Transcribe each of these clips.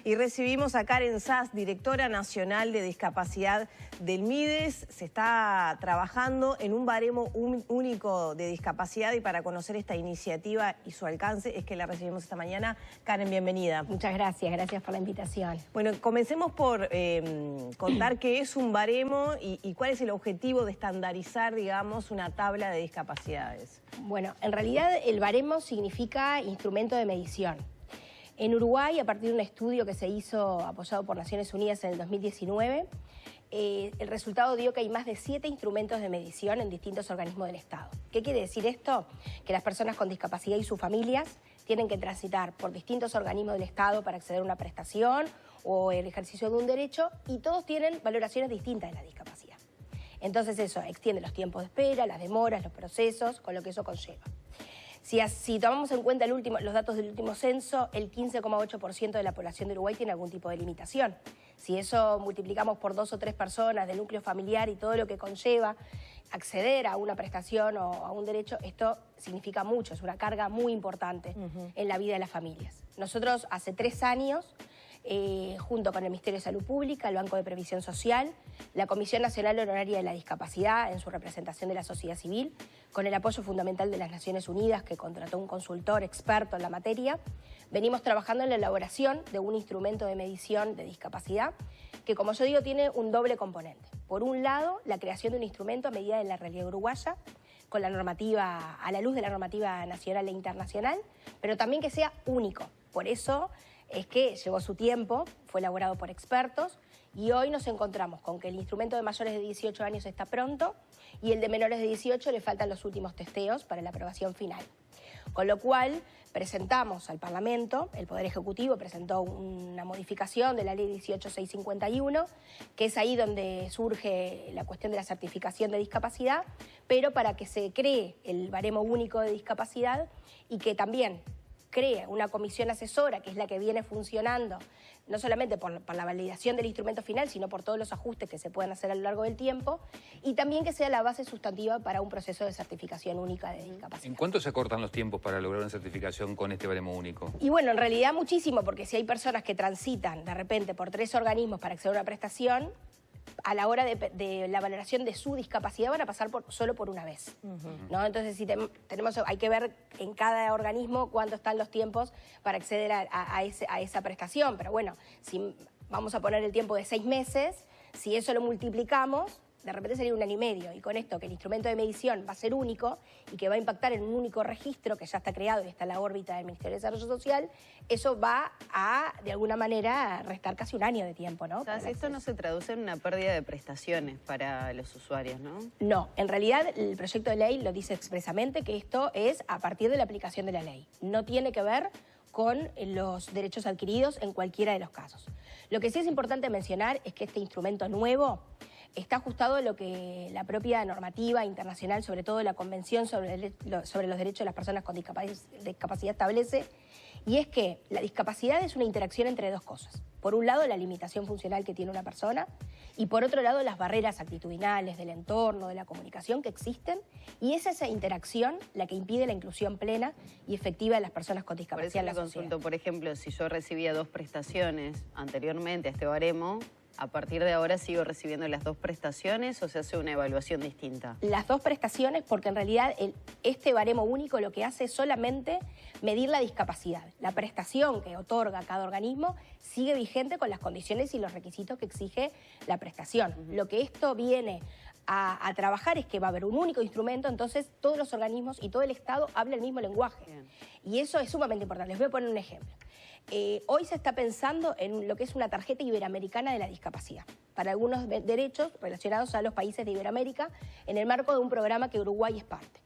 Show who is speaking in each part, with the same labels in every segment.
Speaker 1: Y recibimos a Karen Sass, directora nacional de discapacidad del MIDES. Se está trabajando en un baremo único de discapacidad y para conocer esta iniciativa y su alcance es que la recibimos esta mañana. Karen, bienvenida.
Speaker 2: Muchas gracias, gracias por la invitación.
Speaker 1: Bueno, comencemos por contar qué es un baremo y cuál es el objetivo de estandarizar, digamos, una tabla de discapacidades.
Speaker 2: Bueno, en realidad el baremo significa instrumento de medición. En Uruguay, a partir de un estudio que se hizo apoyado por Naciones Unidas en el 2019, el resultado dio que hay más de 7 instrumentos de medición en distintos organismos del Estado. ¿Qué quiere decir esto? Que las personas con discapacidad y sus familias tienen que transitar por distintos organismos del Estado para acceder a una prestación o el ejercicio de un derecho y todos tienen valoraciones distintas de la discapacidad. Entonces eso extiende los tiempos de espera, las demoras, los procesos, con lo que eso conlleva. Si tomamos en cuenta los datos del último censo, el 15,8% de la población de Uruguay tiene algún tipo de limitación. Si eso multiplicamos por 2 o 3 personas del núcleo familiar y todo lo que conlleva acceder a una prestación o a un derecho, esto significa mucho, es una carga muy importante en la vida de las familias. Nosotros hace 3 años, junto con el Ministerio de Salud Pública, el Banco de Previsión Social, la Comisión Nacional Honoraria de la Discapacidad en su representación de la sociedad civil, con el apoyo fundamental de las Naciones Unidas, que contrató un consultor experto en la materia, venimos trabajando en la elaboración de un instrumento de medición de discapacidad que, como yo digo, tiene un doble componente. Por un lado, la creación de un instrumento a medida de la realidad uruguaya, con la normativa, a la luz de la normativa nacional e internacional, pero también que sea único. Por eso es que llevó su tiempo, fue elaborado por expertos y hoy nos encontramos con que el instrumento de mayores de 18 años está pronto y el de menores de 18 le faltan los últimos testeos para la aprobación final. Con lo cual presentamos al Parlamento, el Poder Ejecutivo presentó una modificación de la Ley 18651, que es ahí donde surge la cuestión de la certificación de discapacidad, pero para que se cree el baremo único de discapacidad y que también cree una comisión asesora, que es la que viene funcionando, no solamente por la validación del instrumento final, sino por todos los ajustes que se pueden hacer a lo largo del tiempo, y también que sea la base sustantiva para un proceso de certificación única de discapacidad.
Speaker 3: ¿En cuánto se acortan los tiempos para lograr una certificación con este baremo único?
Speaker 2: Y bueno, en realidad muchísimo, porque si hay personas que transitan de repente por 3 organismos para acceder a una prestación, a la hora de la valoración de su discapacidad van a pasar solo por una vez, ¿no? Entonces hay que ver en cada organismo cuánto están los tiempos para acceder a esa prestación. Pero bueno, si vamos a poner el tiempo de 6 meses, si eso lo multiplicamos, de repente sería 1 año y medio. Y con esto, que el instrumento de medición va a ser único y que va a impactar en un único registro que ya está creado y está en la órbita del Ministerio de Desarrollo Social, eso va a, de alguna manera, restar casi 1 año de tiempo, ¿no?
Speaker 4: O sea, esto no se traduce en una pérdida de prestaciones para los usuarios, ¿no?
Speaker 2: No, en realidad el proyecto de ley lo dice expresamente que esto es a partir de la aplicación de la ley. No tiene que ver con los derechos adquiridos en cualquiera de los casos. Lo que sí es importante mencionar es que este instrumento nuevo está ajustado a lo que la propia normativa internacional, sobre todo la Convención sobre los Derechos de las Personas con Discapacidad establece, y es que la discapacidad es una interacción entre 2 cosas. Por un lado, la limitación funcional que tiene una persona, y por otro lado, las barreras actitudinales del entorno, de la comunicación que existen, y es esa interacción la que impide la inclusión plena y efectiva de las personas con discapacidad en la sociedad.
Speaker 4: Por eso le consulto, por ejemplo, si yo recibía 2 prestaciones anteriormente a este baremo, ¿a partir de ahora sigo recibiendo las 2 prestaciones o se hace una evaluación distinta?
Speaker 2: Las 2 prestaciones, porque en realidad este baremo único lo que hace es solamente medir la discapacidad. La prestación que otorga cada organismo sigue vigente con las condiciones y los requisitos que exige la prestación. Lo que esto viene a trabajar es que va a haber un único instrumento, entonces todos los organismos y todo el Estado hablan el mismo lenguaje. Bien. Y eso es sumamente importante. Les voy a poner un ejemplo. Hoy se está pensando en lo que es una tarjeta iberoamericana de la discapacidad para algunos derechos relacionados a los países de Iberoamérica en el marco de un programa que Uruguay es parte.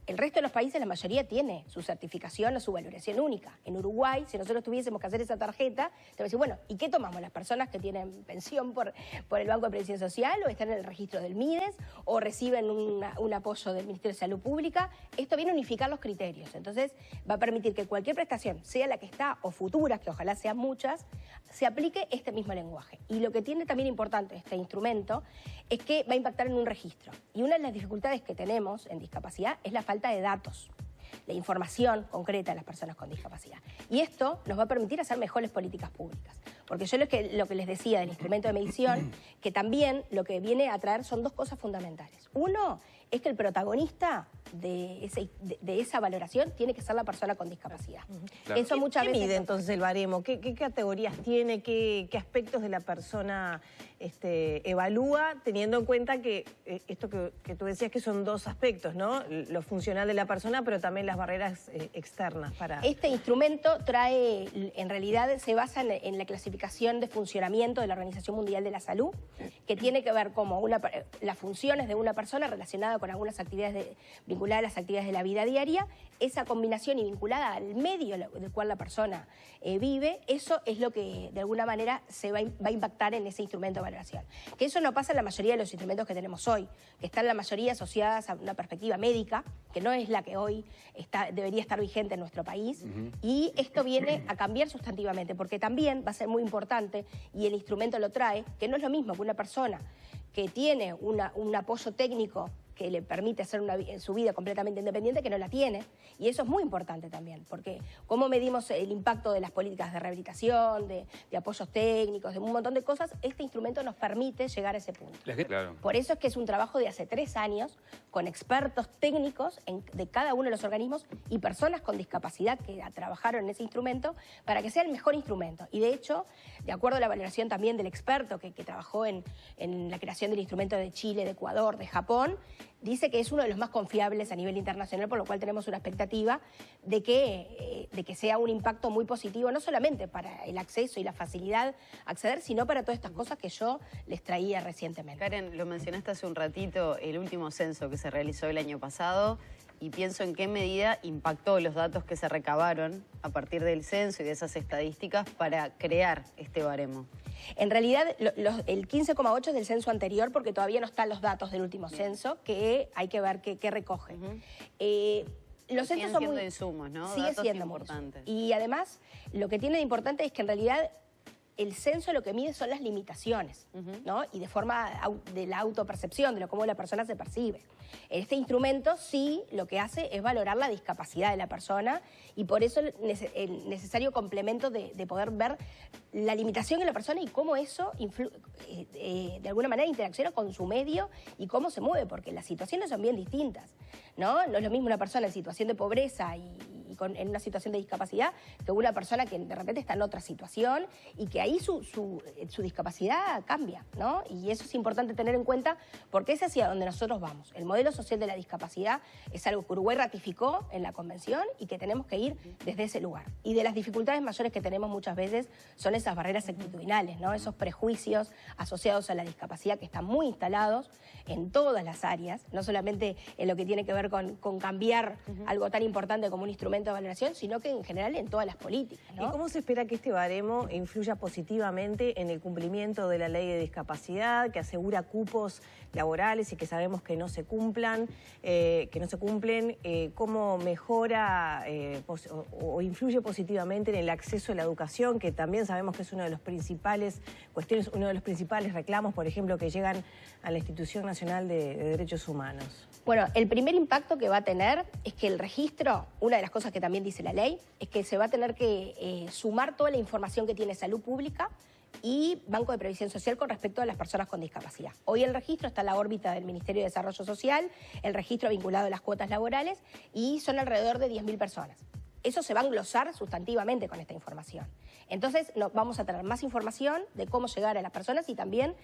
Speaker 2: El resto de los países, la mayoría tiene su certificación o su valoración única. En Uruguay, si nosotros tuviésemos que hacer esa tarjeta, te voy a decir, bueno, ¿y qué tomamos? ¿Las personas que tienen pensión por el Banco de Previsión Social o están en el registro del MIDES o reciben un apoyo del Ministerio de Salud Pública? Esto viene a unificar los criterios. Entonces, va a permitir que cualquier prestación, sea la que está o futuras, que ojalá sean muchas, se aplique este mismo lenguaje. Y lo que tiene también importante este instrumento es que va a impactar en un registro. Y una de las dificultades que tenemos en discapacidad es la falta de datos. la información concreta de las personas con discapacidad. Y esto nos va a permitir hacer mejores políticas públicas. Porque yo lo que les decía del instrumento de medición, que también lo que viene a traer son dos cosas fundamentales. Uno es que el protagonista de esa valoración tiene que ser la persona con discapacidad.
Speaker 3: Claro.
Speaker 2: Eso muchas
Speaker 1: ¿Qué
Speaker 2: veces
Speaker 1: mide entonces el baremo? ¿Qué categorías tiene? ¿Qué aspectos de la persona evalúa, teniendo en cuenta que esto que tú decías que son dos aspectos, ¿no? Lo funcional de la persona, pero también las barreras externas para...
Speaker 2: Este instrumento trae, en realidad se basa en la clasificación de funcionamiento de la Organización Mundial de la Salud, que tiene que ver como las funciones de una persona relacionada con algunas actividades vinculadas a las actividades de la vida diaria, esa combinación y vinculada al medio del cual la persona vive, eso es lo que de alguna manera se va a impactar en ese instrumento de valoración. Que eso no pasa en la mayoría de los instrumentos que tenemos hoy, que están la mayoría asociadas a una perspectiva médica, que no es la que hoy debería estar vigente en nuestro país, y esto viene a cambiar sustantivamente, porque también va a ser muy importante, y el instrumento lo trae, que no es lo mismo que una persona que tiene un apoyo técnico que le permite hacer su vida completamente independiente, que no la tiene. Y eso es muy importante también, porque cómo medimos el impacto de las políticas de rehabilitación, de apoyos técnicos, de un montón de cosas, este instrumento nos permite llegar a ese punto.
Speaker 3: Claro.
Speaker 2: Por eso es que es un trabajo de hace 3 años, con expertos técnicos de cada uno de los organismos y personas con discapacidad que trabajaron en ese instrumento, para que sea el mejor instrumento. Y de hecho, de acuerdo a la valoración también del experto que trabajó en la creación del instrumento de Chile, de Ecuador, de Japón, dice que es uno de los más confiables a nivel internacional, por lo cual tenemos una expectativa de que sea un impacto muy positivo, no solamente para el acceso y la facilidad a acceder, sino para todas estas cosas que yo les traía recientemente.
Speaker 4: Karen, lo mencionaste hace un ratito, el último censo que se realizó el año pasado, y pienso en qué medida impactó los datos que se recabaron a partir del censo y de esas estadísticas para crear este baremo.
Speaker 2: En realidad, el 15,8 es del censo anterior, porque todavía no están los datos del último censo, que hay que ver qué recoge. Los censos son muy
Speaker 4: insumos, ¿no?
Speaker 2: Sigue
Speaker 4: Datos
Speaker 2: siendo
Speaker 4: importantes.
Speaker 2: Y además, lo que tiene de importante es que en realidad el censo lo que mide son las limitaciones, ¿no? Y de forma de la autopercepción, de cómo la persona se percibe. Este instrumento sí lo que hace es valorar la discapacidad de la persona, y por eso el necesario complemento de poder ver la limitación en la persona y cómo eso de alguna manera interacciona con su medio y cómo se mueve, porque las situaciones son bien distintas, ¿no? No es lo mismo una persona en situación de pobreza en una situación de discapacidad que una persona que de repente está en otra situación, y que ahí su discapacidad cambia, ¿no? Y eso es importante tener en cuenta, porque es hacia donde nosotros vamos. El modelo social de la discapacidad es algo que Uruguay ratificó en la Convención y que tenemos que ir desde ese lugar. Y de las dificultades mayores que tenemos muchas veces son esas barreras actitudinales, ¿no? Esos prejuicios asociados a la discapacidad que están muy instalados en todas las áreas, no solamente en lo que tiene que ver con cambiar algo tan importante como un instrumento de valoración, sino que en general en todas las políticas, ¿no?
Speaker 1: ¿Y cómo se espera que este baremo influya positivamente en el cumplimiento de la ley de discapacidad, que asegura cupos laborales y que sabemos que no se cumplen? ¿Cómo mejora o influye positivamente en el acceso a la educación, que también sabemos que es uno de los principales reclamos, por ejemplo, que llegan a la Institución Nacional de Derechos Humanos?
Speaker 2: Bueno, el primer impacto que va a tener es que el registro, una de las cosas que también dice la ley, es que se va a tener que sumar toda la información que tiene Salud Pública y Banco de Previsión Social con respecto a las personas con discapacidad. Hoy el registro está en la órbita del Ministerio de Desarrollo Social, el registro vinculado a las cuotas laborales, y son alrededor de 10.000 personas. Eso se va a englosar sustantivamente con esta información. Entonces vamos a tener más información de cómo llegar a las personas y también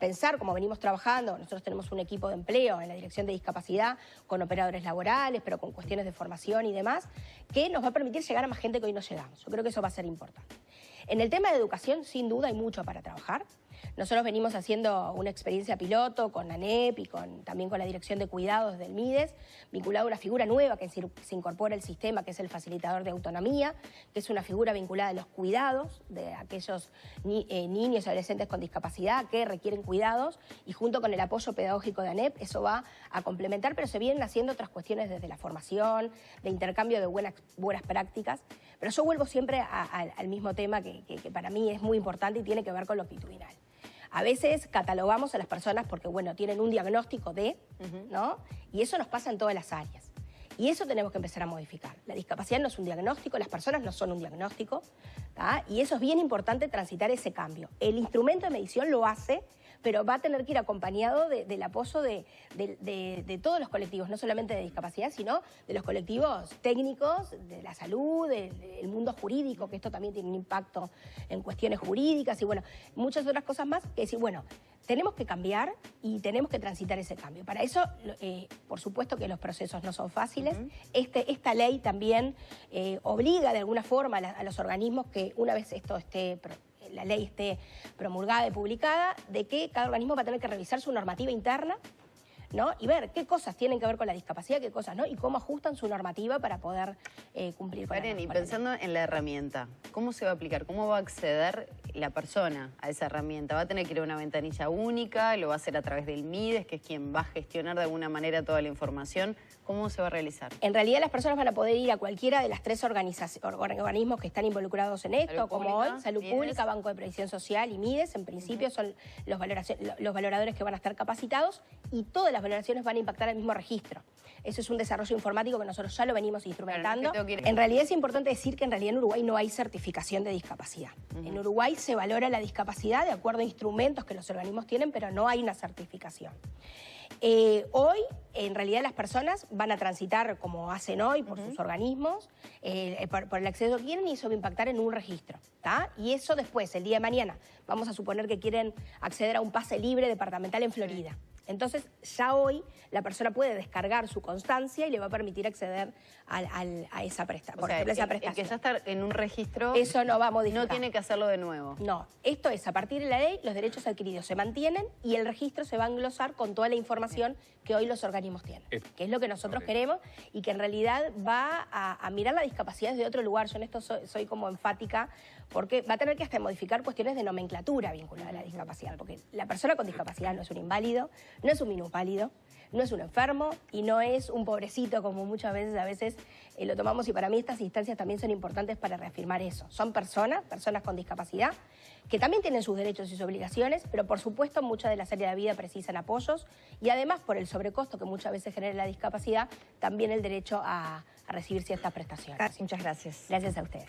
Speaker 2: pensar, como venimos trabajando, nosotros tenemos un equipo de empleo en la Dirección de Discapacidad con operadores laborales, pero con cuestiones de formación y demás, que nos va a permitir llegar a más gente que hoy no llegamos. Yo creo que eso va a ser importante. En el tema de educación, sin duda, hay mucho para trabajar. Nosotros venimos haciendo una experiencia piloto con ANEP y también con la Dirección de Cuidados del MIDES, vinculada a una figura nueva que se incorpora al sistema, que es el facilitador de autonomía, que es una figura vinculada a los cuidados de aquellos niños y adolescentes con discapacidad que requieren cuidados, y junto con el apoyo pedagógico de ANEP eso va a complementar, pero se vienen haciendo otras cuestiones desde la formación, de intercambio de buenas prácticas. Pero yo vuelvo siempre al mismo tema que para mí es muy importante y tiene que ver con lo actitudinal. A veces catalogamos a las personas porque, bueno, tienen un diagnóstico ¿no? Y eso nos pasa en todas las áreas. Y eso tenemos que empezar a modificar. La discapacidad no es un diagnóstico, las personas no son un diagnóstico, ¿tá? Y eso es bien importante transitar ese cambio. El instrumento de medición lo hace, pero va a tener que ir acompañado del apoyo de todos los colectivos, no solamente de discapacidad, sino de los colectivos técnicos, de la salud, del mundo jurídico, que esto también tiene un impacto en cuestiones jurídicas y bueno, muchas otras cosas más, que decir, bueno, tenemos que cambiar y tenemos que transitar ese cambio. Para eso, por supuesto que los procesos no son fáciles. Esta ley también obliga de alguna forma a los organismos que una vez la ley esté promulgada y publicada, de que cada organismo va a tener que revisar su normativa interna, ¿no? Y ver qué cosas tienen que ver con la discapacidad, qué cosas no, y cómo ajustan su normativa para poder cumplir con
Speaker 4: Karen, y pensando en la herramienta, ¿cómo se va a aplicar? ¿Cómo va a acceder la persona a esa herramienta? ¿Va a tener que ir a una ventanilla única? ¿Lo va a hacer a través del MIDES, que es quien va a gestionar de alguna manera toda la información? ¿Cómo se va a realizar?
Speaker 2: En realidad las personas van a poder ir a cualquiera de las 3 organismos que están involucrados en esto, como hoy, Salud Pública, Banco de Previsión Social y MIDES. En principio son los valoradores que van a estar capacitados y todas las valoraciones van a impactar al mismo registro. Eso es un desarrollo informático que nosotros ya lo venimos instrumentando. En realidad es importante decir que en realidad en Uruguay no hay certificación de discapacidad. En Uruguay se valora la discapacidad de acuerdo a instrumentos que los organismos tienen, pero no hay una certificación. Hoy, en realidad, las personas van a transitar, como hacen hoy, por sus organismos, por el acceso que quieren, y eso va a impactar en un registro, ¿tá? Y eso después, el día de mañana, vamos a suponer que quieren acceder a un pase libre departamental en Florida. Entonces, ya hoy la persona puede descargar su constancia y le va a permitir acceder a esa prestación.
Speaker 4: O sea, el que ya está en un registro,
Speaker 2: eso no va a modificar.
Speaker 4: No tiene que hacerlo de nuevo.
Speaker 2: No, esto es, a partir de la ley, los derechos adquiridos se mantienen y el registro se va a englosar con toda la información que hoy los organismos tienen, que es lo que nosotros queremos y que en realidad va a mirar la discapacidad desde otro lugar. Yo en esto soy como enfática, porque va a tener que hasta modificar cuestiones de nomenclatura vinculadas a la discapacidad, porque la persona con discapacidad no es un inválido, no es un minusválido, no es un enfermo y no es un pobrecito, como muchas veces lo tomamos, y para mí estas instancias también son importantes para reafirmar eso. Son personas con discapacidad, que también tienen sus derechos y sus obligaciones, pero por supuesto muchas de las áreas de vida precisan apoyos y además por el sobrecosto que muchas veces genera la discapacidad, también el derecho a recibir ciertas prestaciones.
Speaker 1: Muchas gracias.
Speaker 2: Gracias a ustedes.